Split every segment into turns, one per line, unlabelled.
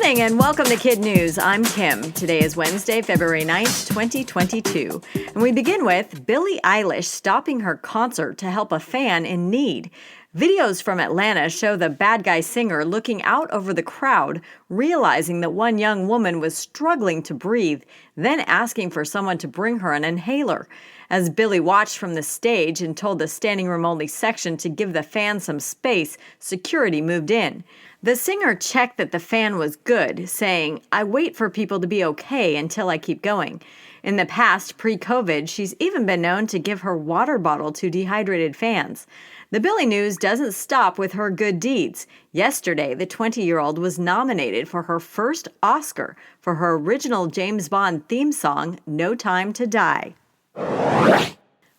morning and welcome to KidNuz. I'm Kim. Today is Wednesday, February 9th, 2022. And we begin with Billie Eilish stopping her concert to help a fan in need. Videos from Atlanta show the bad guy singer looking out over the crowd, realizing that one young woman was struggling to breathe, then asking for someone to bring her an inhaler. As Billie watched from the stage and told the standing room only section to give the fan some space, security moved in. The singer checked that the fan was good, saying, "I wait for people to be okay until I keep going." In the past, pre-COVID, she's even been known to give her water bottle to dehydrated fans. The Billie news doesn't stop with her good deeds. Yesterday, the 20-year-old was nominated for her first Oscar for her original James Bond theme song, No Time to Die.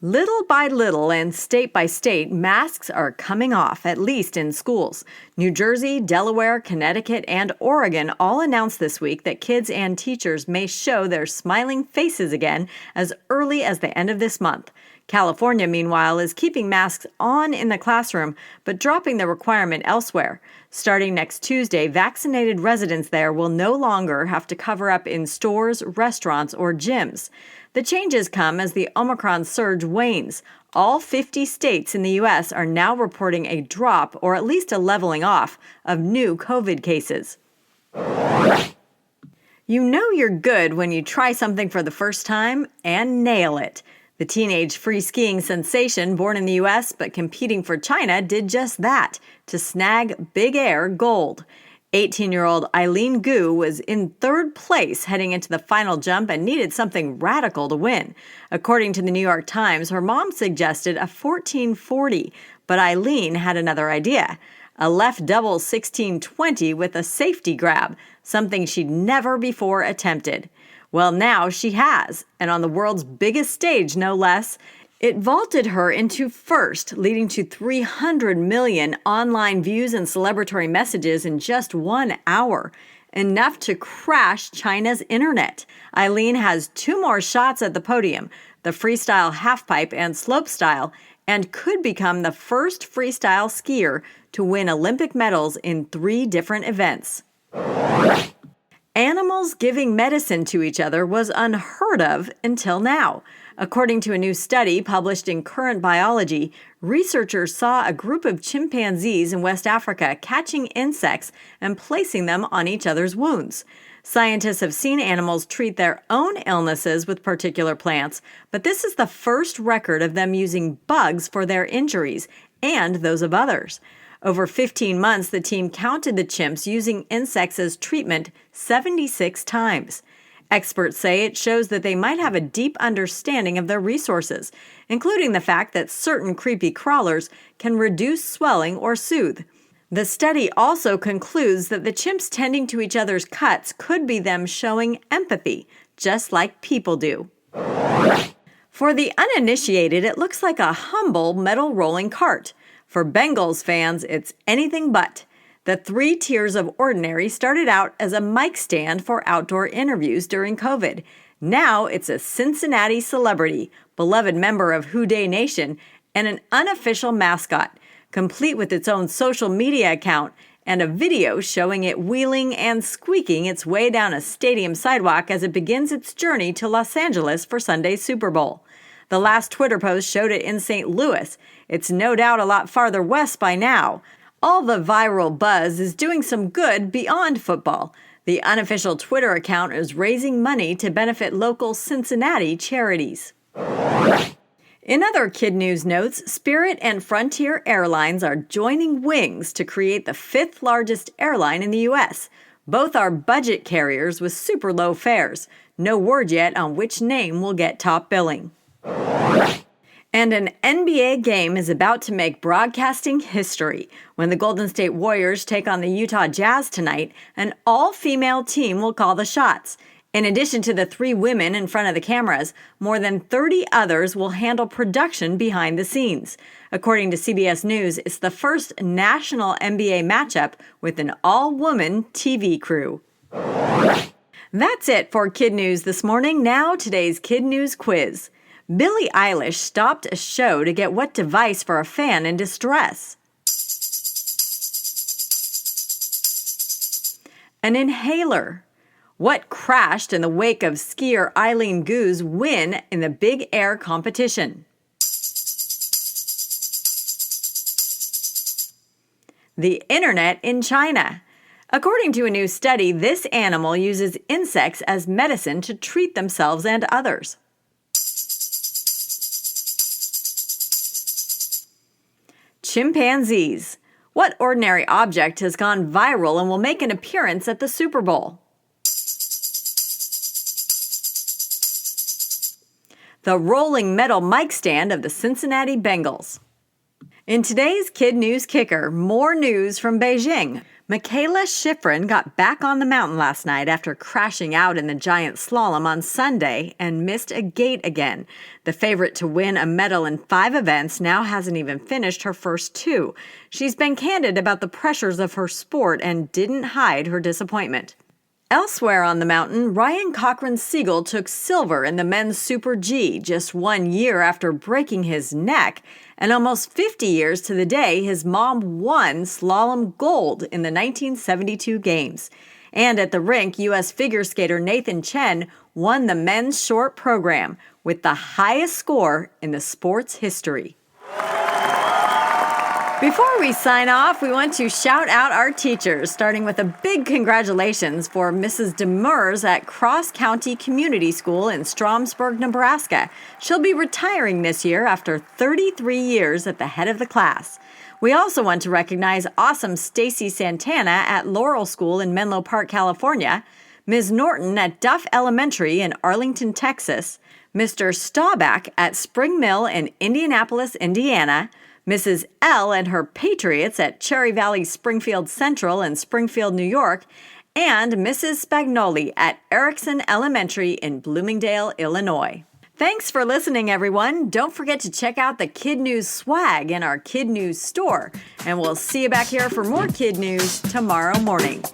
Little by little and state by state, masks are coming off, at least in schools. New Jersey, Delaware, Connecticut, and Oregon all announced this week that kids and teachers may show their smiling faces again as early as the end of this month. California, meanwhile, is keeping masks on in the classroom, but dropping the requirement elsewhere. Starting next Tuesday, vaccinated residents there will no longer have to cover up in stores, restaurants, or gyms. The changes come as the Omicron surge wanes. All 50 states in the U.S. are now reporting a drop, or at least a leveling off, of new COVID cases. You know you're good when you try something for the first time and nail it. The teenage free skiing sensation born in the U.S. but competing for China did just that, to snag Big Air gold. 18-year-old Eileen Gu was in third place heading into the final jump and needed something radical to win. According to the New York Times, her mom suggested a 1440, but Eileen had another idea. A left double 1620 with a safety grab, something she'd never before attempted. Well, now she has, and on the world's biggest stage, no less. It vaulted her into first, leading to 300 million online views and celebratory messages in just 1 hour, enough to crash China's internet. Eileen has 2 more shots at the podium, the freestyle halfpipe and slopestyle, and could become the first freestyle skier to win Olympic medals in 3 different events. Animals giving medicine to each other was unheard of until now. According to a new study published in Current Biology, researchers saw a group of chimpanzees in West Africa catching insects and placing them on each other's wounds. Scientists have seen animals treat their own illnesses with particular plants, but this is the first record of them using bugs for their injuries and those of others. Over 15 months, the team counted the chimps using insects as treatment 76 times. Experts say it shows that they might have a deep understanding of their resources, including the fact that certain creepy crawlers can reduce swelling or soothe. The study also concludes that the chimps tending to each other's cuts could be them showing empathy, just like people do. For the uninitiated, it looks like a humble metal rolling cart. For Bengals fans, it's anything but. The 3 tiers of ordinary started out as a mic stand for outdoor interviews during COVID. Now it's a Cincinnati celebrity, beloved member of Who Dey Nation, and an unofficial mascot, complete with its own social media account and a video showing it wheeling and squeaking its way down a stadium sidewalk as it begins its journey to Los Angeles for Sunday's Super Bowl. The last Twitter post showed it in St. Louis. It's no doubt a lot farther west by now. All the viral buzz is doing some good beyond football. The unofficial Twitter account is raising money to benefit local Cincinnati charities. In other KidNuz notes, Spirit and Frontier Airlines are joining wings to create the 5th largest airline in the U.S. Both are budget carriers with super low fares. No word yet on which name will get top billing. And an NBA game is about to make broadcasting history. When the Golden State Warriors take on the Utah Jazz tonight, an all-female team will call the shots. In addition to the 3 women in front of the cameras, more than 30 others will handle production behind the scenes. According to CBS News, it's the first national NBA matchup with an all-woman TV crew. That's it for KidNuz this morning. Now, today's KidNuz quiz. Billie Eilish stopped a show to get what device for a fan in distress? An inhaler. What crashed in the wake of skier Eileen Gu's win in the big air competition? The internet in China. According to a new study, this animal uses insects as medicine to treat themselves and others. Chimpanzees. What ordinary object has gone viral and will make an appearance at the Super Bowl? The rolling metal mic stand of the Cincinnati Bengals. In today's KidNuz Kicker, more news from Beijing. Michaela Schifrin got back on the mountain last night after crashing out in the giant slalom on Sunday and missed a gate again. The favorite to win a medal in 5 events now hasn't even finished her first 2. She's been candid about the pressures of her sport and didn't hide her disappointment. Elsewhere on the mountain, Ryan Cochran-Siegel took silver in the men's Super G just 1 year after breaking his neck, and almost 50 years to the day his mom won slalom gold in the 1972 Games. And at the rink, U.S. figure skater Nathan Chen won the men's short program with the highest score in the sport's history. Before we sign off, we want to shout out our teachers, starting with a big congratulations for Mrs. Demers at Cross County Community School in Stromsburg, Nebraska. She'll be retiring this year after 33 years at the head of the class. We also want to recognize awesome Stacy Santana at Laurel School in Menlo Park, California, Ms. Norton at Duff Elementary in Arlington, Texas, Mr. Staubach at Spring Mill in Indianapolis, Indiana, Mrs. L and her Patriots at Cherry Valley Springfield Central in Springfield, New York, and Mrs. Spagnoli at Erickson Elementary in Bloomingdale, Illinois. Thanks for listening, everyone. Don't forget to check out the KidNuz swag in our KidNuz store. And we'll see you back here for more KidNuz tomorrow morning.